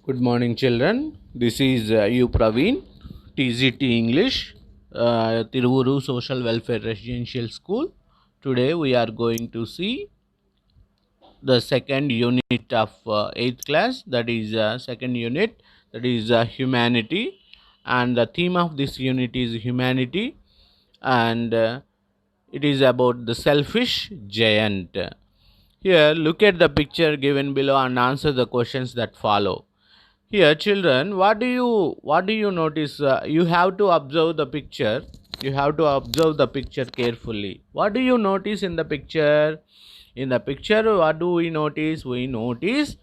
Good morning, children. This is U Praveen, TZT English, Tiruvuru Social Welfare Residential School. Today we are going to see the second unit of 8th class, that is second unit, that is humanity. And the theme of this unit is humanity, and it is about the selfish giant. Here, look at the picture given below and answer the questions that follow. Here, children, what do you notice? You have to observe the picture. You have to observe the picture carefully. What do you notice in the picture? In the picture, what do we notice? We notice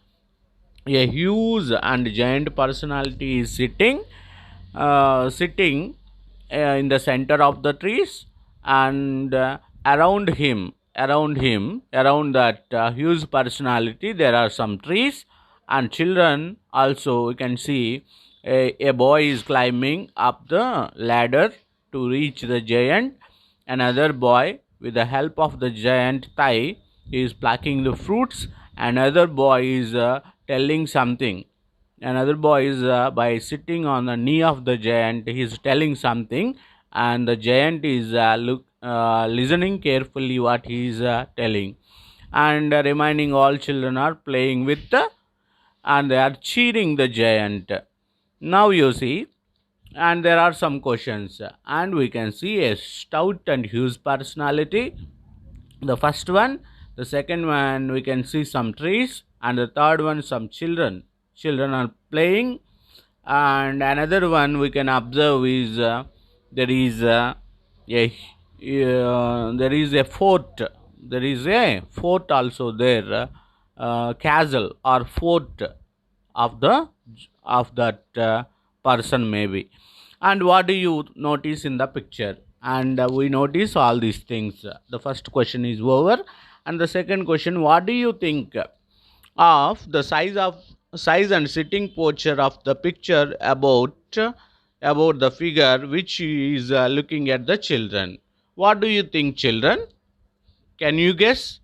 a huge and giant personality is sitting in the center of the trees, and around that huge personality, there are some trees and children. Also, we can see a boy is climbing up the ladder to reach the giant. Another boy, with the help of the giant thigh, is plucking the fruits. Another boy is telling something. Another boy is by sitting on the knee of the giant, he is telling something, and the giant is listening carefully what he is telling, and reminding all children are playing with and they are cheering the giant. Now you see, and there are some questions, and we can see a stout and huge personality, the first one. The second one, we can see some trees, and the third one, some children are playing. And another one we can observe is there is there is a fort. There is a fort also there, castle or fort of the of that person maybe. And what do you notice in the picture? And we notice all these things. The first question is over, and the second question, what do you think of the size and sitting posture of the picture about the figure which is looking at the children? What do you think, children? Can you guess?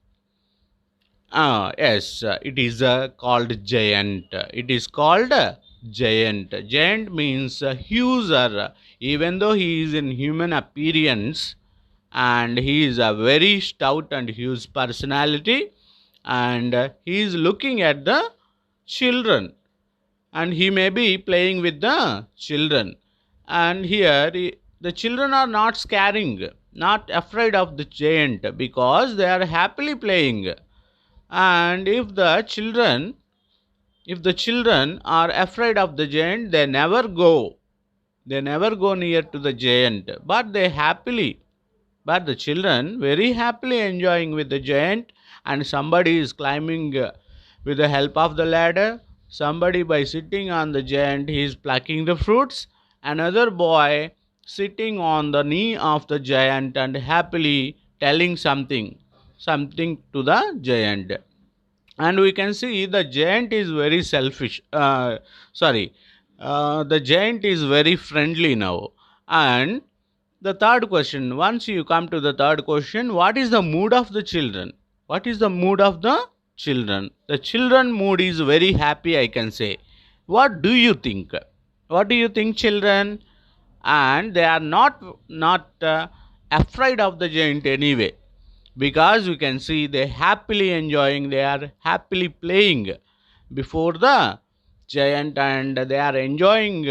Yes, it is called giant. It is called giant. Giant means huge, even though he is in human appearance, and he is a very stout and huge personality, and he is looking at the children, and he may be playing with the children. And here the children are not scaring, not afraid of the giant, because they are happily playing. And if the children are afraid of the giant, they never go near to the giant, but the children very happily enjoying with the giant. And somebody is climbing with the help of the ladder. Somebody, by sitting on the giant, he is plucking the fruits. Another boy sitting on the knee of the giant and happily telling something to the giant. And we can see the giant is very selfish, the giant is very friendly now. And the third question, once you come to the third question, what is the mood of the children? What is the mood of the children? The children mood is very happy, I can say. What do you think? What do you think, children? And they are not afraid of the giant anyway, because we can see they happily enjoying, they are happily playing before the giant, and they are enjoying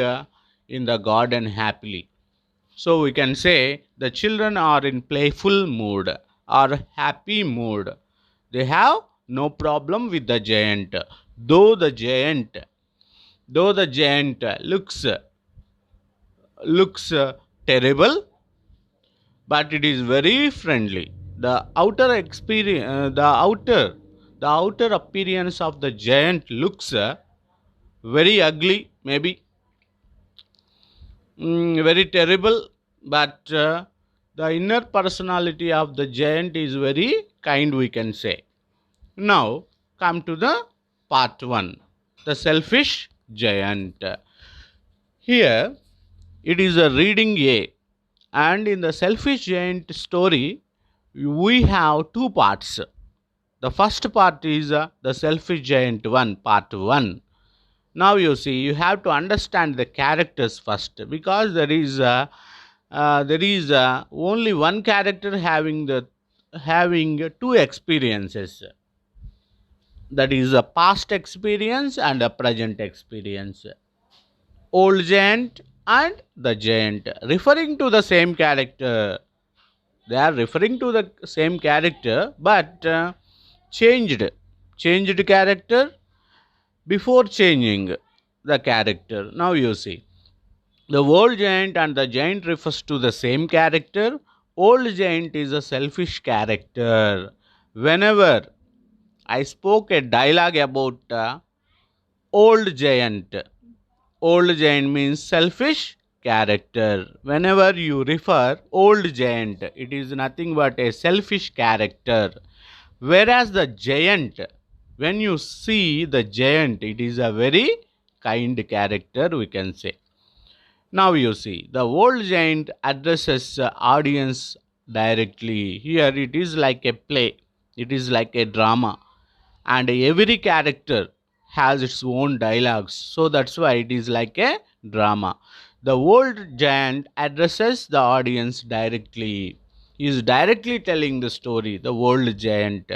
in the garden happily. So we can say the children are in playful mood or happy mood. They have no problem with the giant, though the giant looks terrible, but it is very friendly. The outer appearance of the giant looks very ugly, maybe very terrible, but the inner personality of the giant is very kind, we can say. Now, come to the part 1, the selfish giant. Here, it is a reading A, and in the selfish giant story, we have two parts. The first part is the selfish giant 1, part 1, Now you see, you have to understand the characters first, because there is only one character having two experiences, that is a past experience and a present experience. Old giant and the giant, referring to the same character. They are referring to the same character, but changed changed character before changing the character. Now you see, the old giant and the giant refers to the same character. Old giant is a selfish character. Whenever I spoke a dialogue about old giant, old giant means selfish character. Whenever you refer old giant, it is nothing but a selfish character. Whereas the giant, when you see the giant, it is a very kind character, we can say. Now you see, the old giant addresses audience directly. Here it is like a play, it is like a drama, and every character has its own dialogues. So that's why it is like a drama. The old giant addresses the audience directly. He is directly telling the story, the old giant.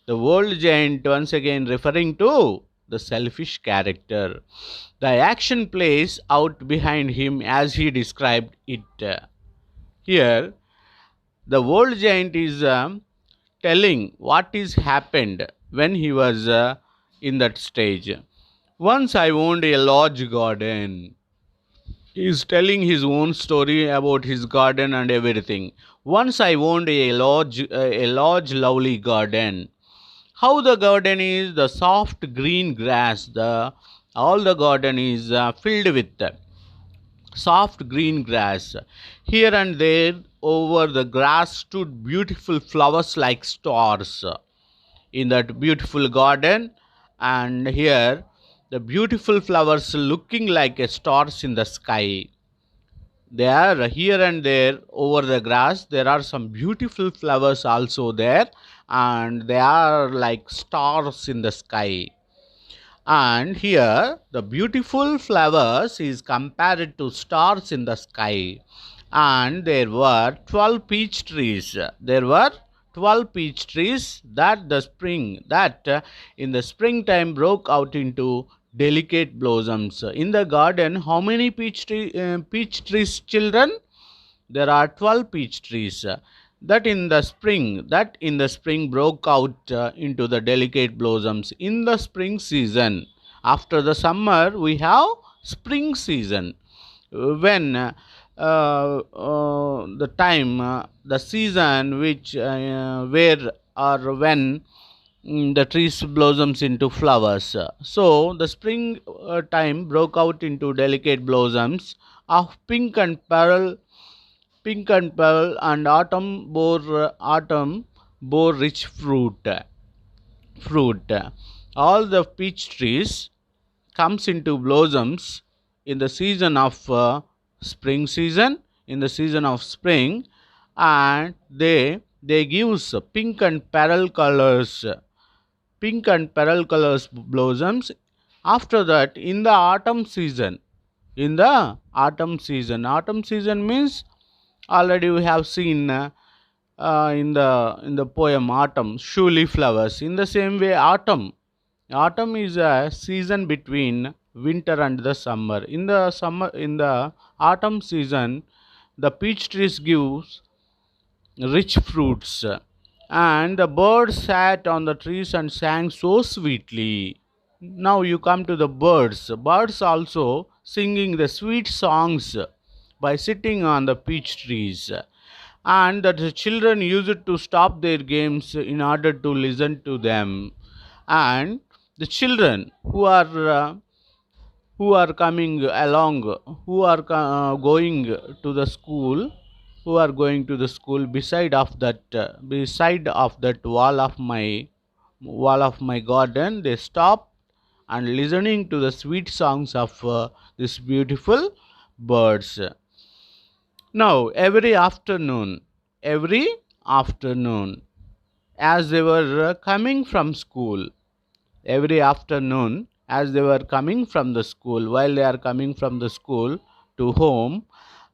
The old giant, once again, referring to the selfish character. The action plays out behind him as he described it. Here, the old giant is telling what is happened when he was in that stage. Once I owned a large garden. He is telling his own story about his garden and everything. Once I owned a large lovely garden. How the garden is, the soft green grass, the all the garden is filled with soft green grass. Here and there over the grass stood beautiful flowers like stars in that beautiful garden. And here the beautiful flowers looking like a stars in the sky. They are here and there over the grass. There are some beautiful flowers also there, and they are like stars in the sky. And here the beautiful flowers is compared to stars in the sky. And there were 12 peach trees. There were 12 peach trees that in the springtime broke out into delicate blossoms. In the garden, how many peach trees, children? There are 12 peach trees that in the spring broke out into the delicate blossoms. In the spring season, after the summer, we have spring season, when the season which where or when the trees blossoms into flowers. So the spring time broke out into delicate blossoms of pink and pearl, and autumn bore rich fruit. All the peach trees comes into blossoms in the season of spring season, in the season of spring. And they gives pink and pearl colors blossoms. After that, in the autumn season means, already we have seen in the poem autumn, surely flowers. In the same way, autumn is a season between winter and the summer. In the autumn season, the peach trees gives rich fruits, and the birds sat on the trees and sang so sweetly. Now you come to the birds also singing the sweet songs by sitting on the peach trees. And that the children used to stop their games in order to listen to them. And the children who are coming along, going to the school, who are going to the school beside of that wall of my garden, they stop and listening to the sweet songs of these beautiful birds. Now every afternoon, as they were coming from school, every afternoon, as they were coming from the school, while they are coming from the school to home,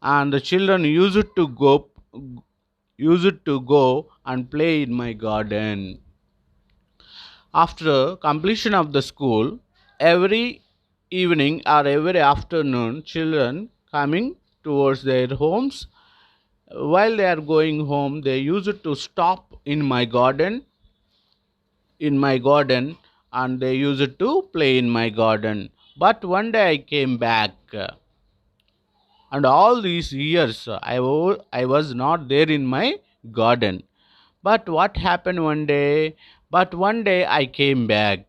and the children used to go and play in my garden. After completion of the school, every evening or every afternoon, children coming towards their homes, while they are going home, they used to stop in my garden, and they used to play in my garden. But one day I came back, and all these years I was not there in my garden. But what happened one day? But one day I came back.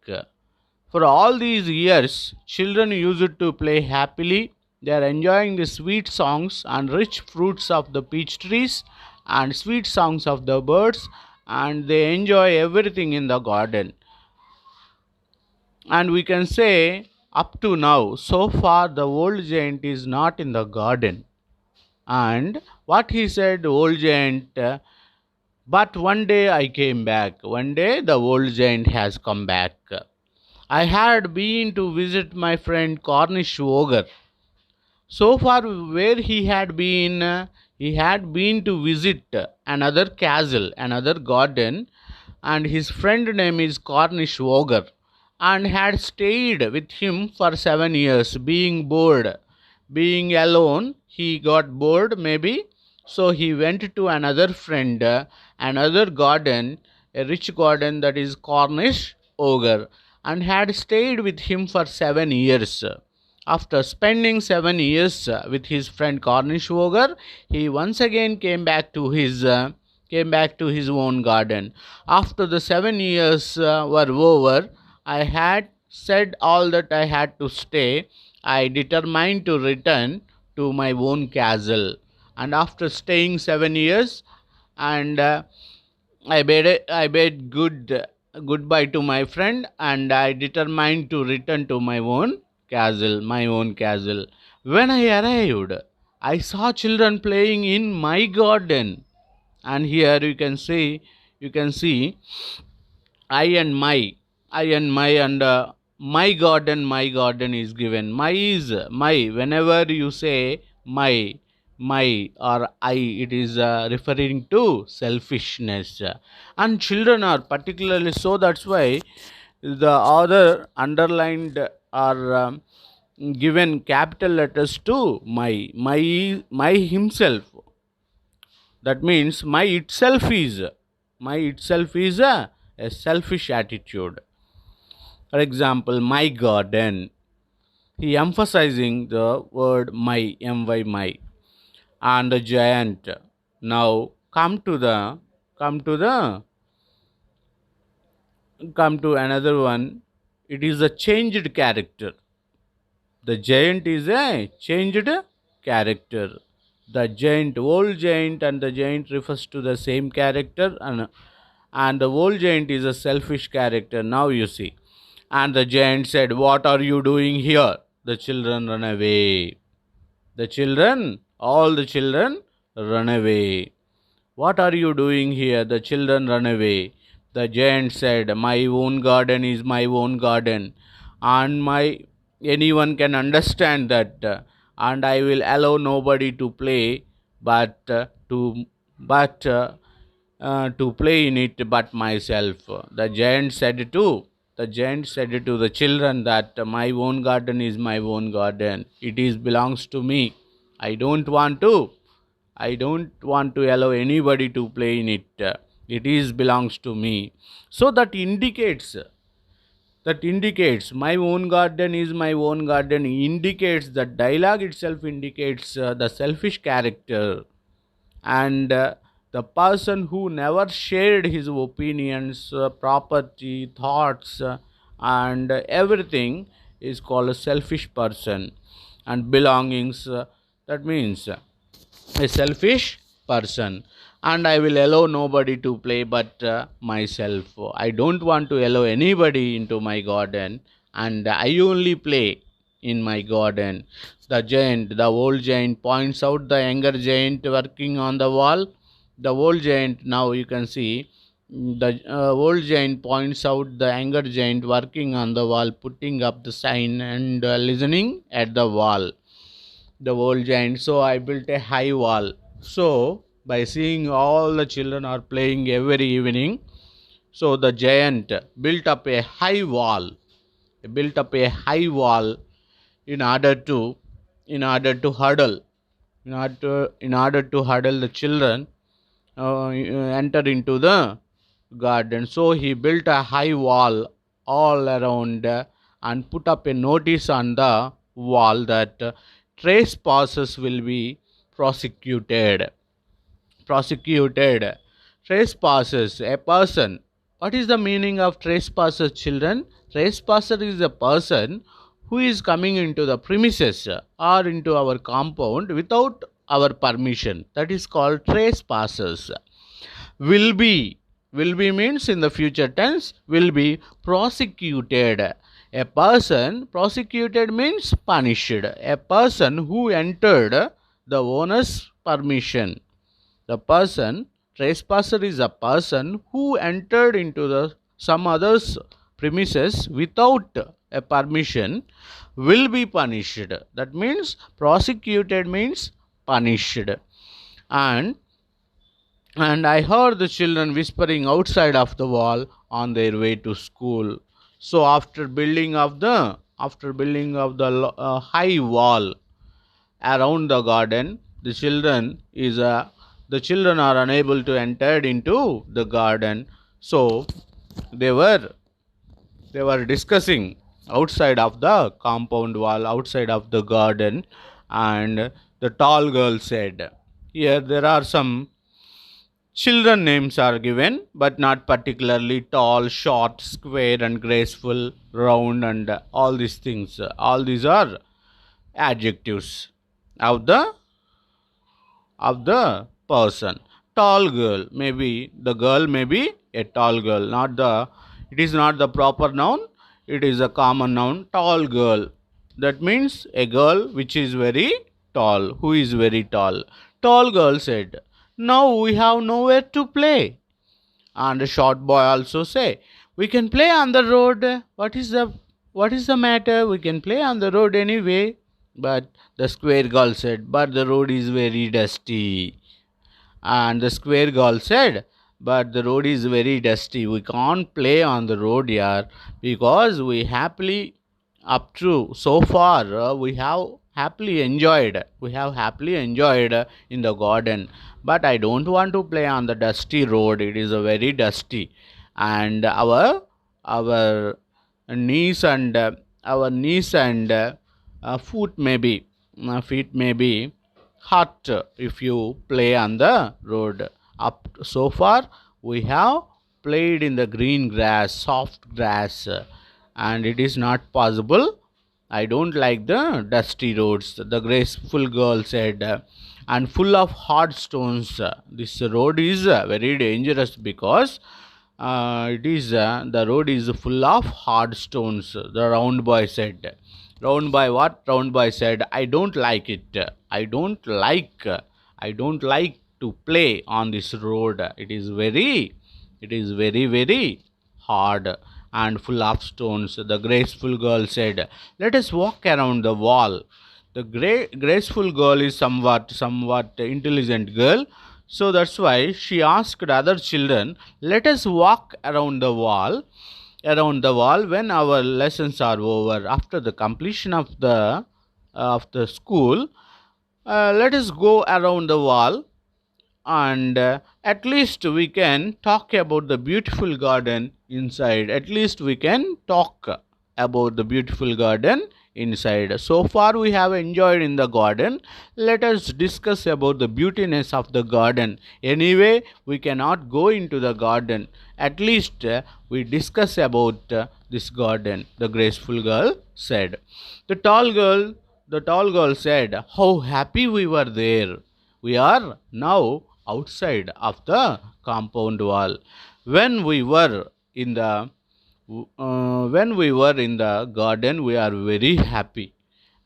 For all these years, children used to play happily. They are enjoying the sweet songs and rich fruits of the peach trees and sweet songs of the birds, and they enjoy everything in the garden. And we can say, up to now, so far, the old giant is not in the garden. And what he said, old giant, but one day I came back. One day the old giant has come back. I had been to visit my friend Cornish Ogre. So far, where he had been to visit another castle, another garden, and his friend name is Cornish Ogre, and had stayed with him for 7 years, being bored, being alone. He got bored, maybe, so he went to another friend, another garden, a rich garden, that is Cornish Ogre, and had stayed with him for 7 years. After spending 7 years with his friend Cornish Ogre, he once again came back to his own garden. After the 7 years were over, I had said all that I had to stay. I determined to return to my own castle. And after staying 7 years, and I bade goodbye to my friend, and I determined to return to my own castle. When I arrived, I saw children playing in my garden, and here you can see I and my, and my garden is given. My is my. Whenever you say my or I, it is referring to selfishness, and children are particularly so. That's why the other underlined are given capital letters to my himself. That means my itself is a selfish attitude. For example, my garden. He emphasizing the word my, and the giant. Now come to another one. It is a changed character. The giant is a changed character. The giant, old giant, and the giant refers to the same character, and the old giant is a selfish character. Now you see. And the giant said, "What are you doing here?" The children run away. All the children run away. "What are you doing here?" The children run away. The giant said, "My own garden is my own garden, and my anyone can understand that, and I will allow nobody to play, but but to play in it but myself." The giant said to the children that my own garden is my own garden. It is belongs to me. I don't want to. I don't want to allow anybody to play in it. It is belongs to me. So that indicates my own garden is my own garden, indicates, the dialogue itself indicates the selfish character, and the person who never shared his opinions, property, thoughts, and everything is called a selfish person. And belongings, that means a selfish person. And I will allow nobody to play but myself. I don't want to allow anybody into my garden, and I only play in my garden. The old giant points out the younger giant working on the wall. The old giant, now you can see, The old giant points out the younger giant working on the wall, putting up the sign and listening at the wall. The old giant. So I built a high wall. So by seeing all the children are playing every evening, so the giant built up a high wall. Built up a high wall in order to in order to huddle in order to huddle the children enter into the garden. So he built a high wall all around and put up a notice on the wall that trespassers will be prosecuted. Prosecuted. Trespassers, a person. What is the meaning of trespasser, children? Trespasser is a person who is coming into the premises or into our compound without our permission. That is called trespassers. Will be means in the future tense, will be prosecuted. A person prosecuted means punished. A person who entered the owner's permission. The person trespasser is a person who entered into the some other's premises without a permission, will be punished. That means prosecuted means punished. and and I heard the children whispering outside of the wall on their way to school. So after building of the high wall around the garden, the children are unable to enter into the garden. So they were they were discussing outside of the compound wall, outside of the garden, and the tall girl said, "Here there are some children names are given, but not particularly tall, short, square, and graceful, round, and all these things. All these are adjectives of the person. Tall girl, maybe the girl may be a tall girl. It is not the proper noun. It is a common noun. Tall girl. That means a girl which is very tall. Who is very tall? Tall girl said, "Now we have nowhere to play." And the short boy also say, "We can play on the road. What is the matter? We can play on the road anyway." But the square girl said, "But the road is very dusty." And the square girl said, "But the road is very dusty. We can't play on the road here because up to so far, we have happily enjoyed in the garden. But I don't want to play on the dusty road. It is very dusty. And our knees and feet may be hot if you play on the road. Up so far, we have played in the green grass, soft grass, and it is not possible. I don't like the dusty roads," the graceful girl said, "and full of hard stones. This road is very dangerous because the road is full of hard stones," the round boy said. Round boy what? Round boy said, "I don't like it. I don't like to play on this road. It is very hard and full of stones." The graceful girl said, "Let us walk around the wall." The graceful girl is somewhat intelligent girl, so that's why she asked other children, "Let us walk around the wall when our lessons are over. After the completion of the school, let us go around the wall, and at least we can talk about the beautiful garden inside. At least we can talk about the beautiful garden inside. So far we have enjoyed in the garden. Let us discuss about the beautiness of the garden. Anyway, we cannot go into the garden. At least we discuss about this garden," the graceful girl said. The tall girl said, "How happy we were there. We are now outside of the compound wall. When we were in the garden, we are very happy."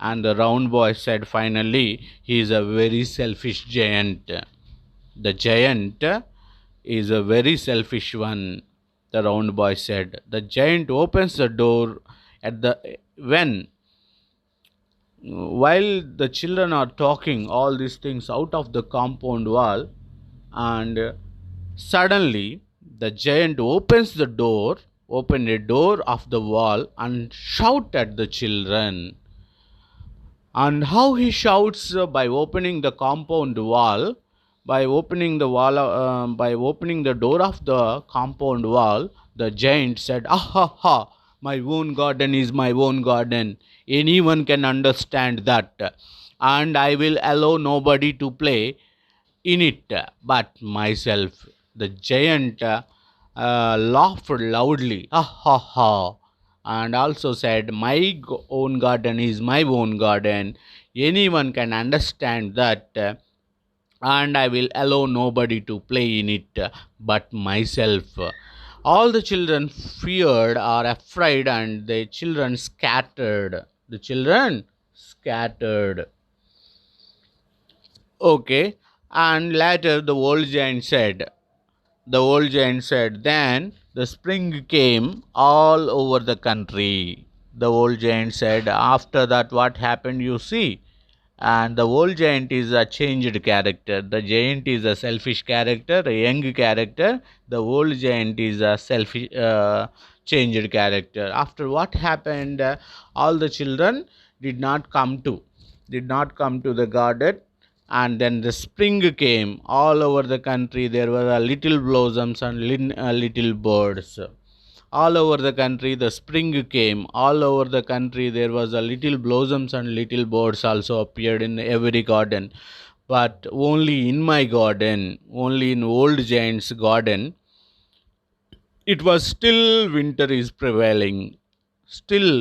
And the round boy said finally, "He is a very selfish giant." The giant is a very selfish one, the round boy said. The giant opens the door at the when while the children are talking all these things out of the compound wall, and suddenly the giant open a door of the wall and shout at the children. And how he shouts, by opening the compound wall, by opening the door of the compound wall, the giant said, "Ah ha ha, my own garden is my own garden. Anyone can understand that, and I will allow nobody to play in it but myself." The giant laughed loudly, "Ha ha ha," and also said, "My own garden is my own garden. Anyone can understand that, and I will allow nobody to play in it but myself." All the children feared or afraid, and the children scattered. The children scattered. Okay, and later the old giant said, "Then the spring came all over the country." The old giant said, "After that, what happened, you see?" And the old giant is a changed character. The giant is a selfish character, a young character. The old giant is a selfish, changed character. After what happened, all the children did not come to, the garden, and then the spring came all over the country. There were little blossoms and little birds all over the country. The spring came all over the country. There was a little blossoms and little birds also appeared in every garden, but only in my garden, only in old giant's garden, it was still winter is prevailing. Still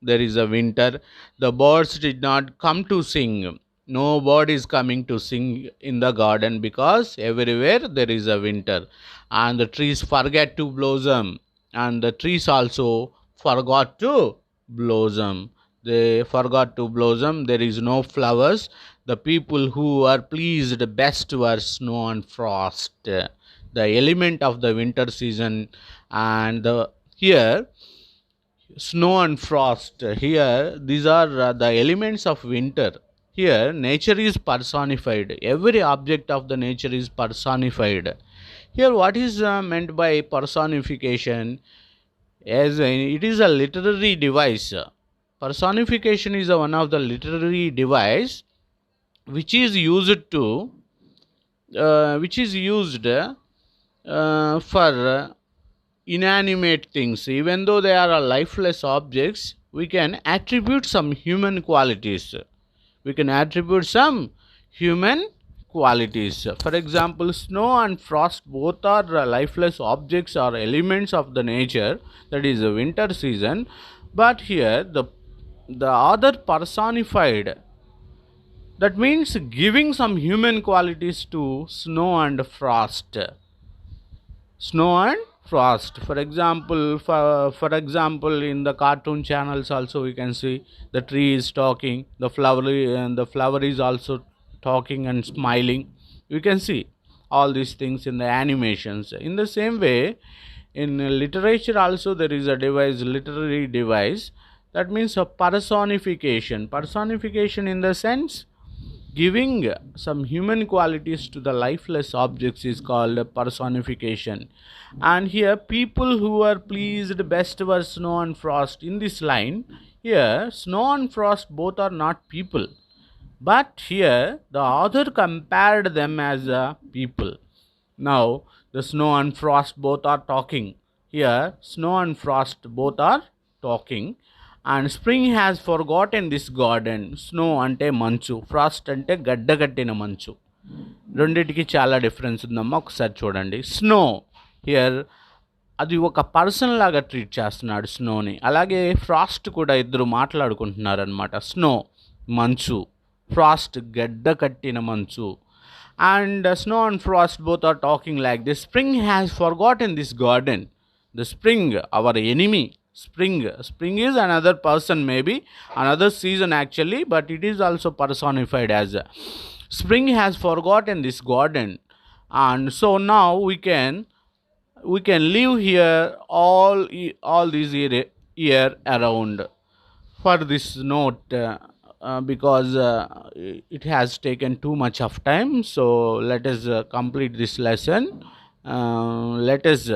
there is a winter. The birds did not come to sing. No bird is coming to sing in the garden because everywhere there is a winter, and the trees forget to blossom, and the trees also forgot to blossom. They forgot to blossom. There is no flowers. The people who are pleased best were snow and frost, the element of the winter season. And here snow and frost, here these are the elements of winter. Here nature is personified. Every object of the nature is personified. Here what is meant by personification? As it is a literary device. Personification is one of the literary device which is used to which is used for inanimate things. Even though they are lifeless objects, we can attribute some human qualities. We can attribute some human qualities. For example, snow and frost both are lifeless objects or elements of the nature, that is the winter season. But here the other personified, that means giving some human qualities to snow and frost. Snow and frost. For example, in the cartoon channels also we can see the tree is talking, the flower is also talking and smiling. We can see all these things in the animations. In the same way, in literature also there is a device, literary device, that means a personification. Personification in the sense giving some human qualities to the lifeless objects is called personification. And here people who are pleased best were snow and frost. In this line, here snow and frost both are not people, but here the author compared them as people. Now the snow and frost both are talking. Here snow and frost both are talking. And spring has forgotten this garden. Snow ante manchu, frost ante gadda kattina manchu. రెండిటికి చాలా difference ఉందమ్మా, ఒకసారి చూడండి. Snow here అది ఒక person లాగా treat చేస్తున్నాడు స్నోని. అలాగే ఫ్రాస్ట్ కూడా ఇద్దరు మాట్లాడుకుంటున్నారనమాట. స్నో మంచు, ఫ్రాస్ట్ గడ్డ కట్టిన మంచు. And snow and frost both are talking like this. Spring has forgotten this garden. The spring, our enemy. Spring is another person, maybe another season actually, but it is also personified as spring has forgotten this garden. And so now we can live here all these year around. For this note, because it has taken too much of time, so let us complete this lesson. Let us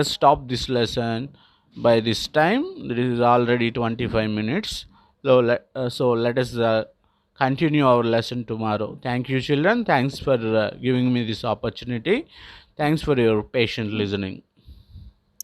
stop this lesson by this time. It is already 25 minutes. So let us continue our lesson tomorrow. Thank you, children. Thanks for giving me this opportunity. Thanks for your patient listening.